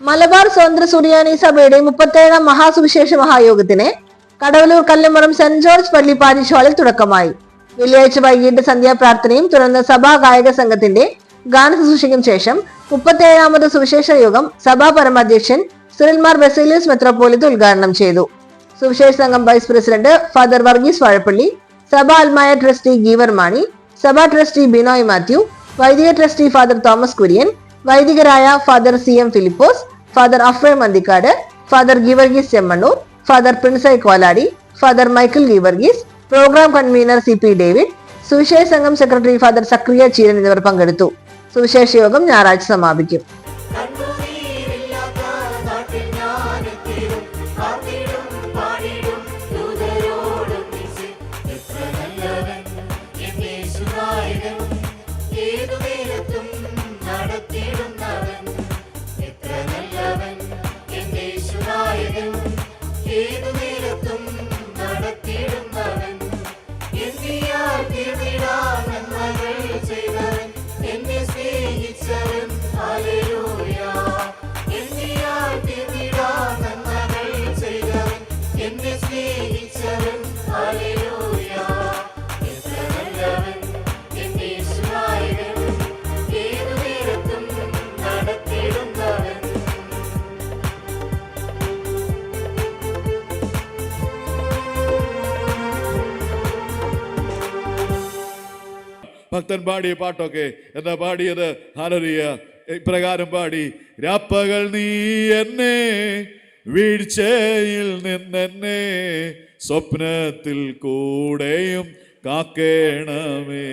മലബാർ സ്വതന്ത്ര സുറിയാനി സഭയുടെ 37ാം മഹാസുവിശേഷ മഹായോഗത്തിന് Kadavallur കല്ലുമറം saint George പള്ളി പാരിഷ് ഹാളിൽ തുടക്കമായി. വെള്ളിയാഴ്ച വൈകിട്ട് സന്ധ്യാപ്രാർത്ഥനയും തുടർന്ന് സഭാ ഗായക സംഘത്തിന്റെ ഗാനശുശ്രൂഷയ്ക്കും ശേഷം 37ാമത് സുവിശേഷ യോഗം സഭാ പരമാധ്യക്ഷൻ സിറിൽമാർ ബസേലിയസ് മെത്രാപ്പോലീത്ത ഉദ്ഘാടനം ചെയ്തു. സുവിശേഷ സംഘം vice president father Varghese Vazhappally, സഭാ അൽമായ ട്രസ്റ്റി ഗീവർ മാണി, സഭാ ട്രസ്റ്റി ബിനോയ് മാത്യു, വൈദിക ട്രസ്റ്റി ഫാദർ തോമസ് കുര്യൻ, വൈദികരായ father CM Philipose, father Aphrem Anthikkad, father Geevarghese Chemmannur, father Prinsai Koladi, father Michael Geevarghese, program convener CP David, സുവിശേഷ സംഘം സെക്രട്ടറി ഫാദർ സക്രിയ ചീരൻ എന്നിവർ പങ്കെടുത്തു. സുവിശേഷ യോഗം ഞായറാഴ്ച സമാപിക്കും. ഭക്തൻ പാടിയ പാട്ടൊക്കെ എന്താ പാടിയത്? ഹല്ലേലൂയ. ഇപ്രകാരം പാടി: രാപ്പകൽ നീ എന്നെ വീഴ്ചയിൽ നിന്നെന്നെ സ്വപ്നത്തിൽ കൂടെയും കാക്കേണമേ.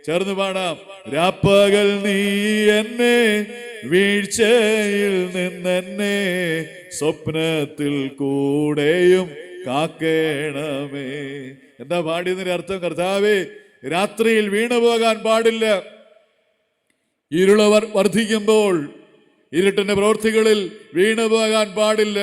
ചേർന്ന് പാടാം. രാപ്പകൽ നീ എന്നെ വീഴ്ചയിൽ നിന്നെന്നെ സ്വപ്നത്തിൽ കൂടെയും കാക്കേണമേ. എന്താ പാടിയതിന്റെ അർത്ഥം? കർത്താവേ, രാത്രിയിൽ വീണുപോകാൻ പാടില്ല. ഇരുളവർ വർദ്ധിക്കുമ്പോൾ ഇരുട്ടിന്റെ പ്രവൃത്തികളിൽ വീണുപോകാൻ പാടില്ല.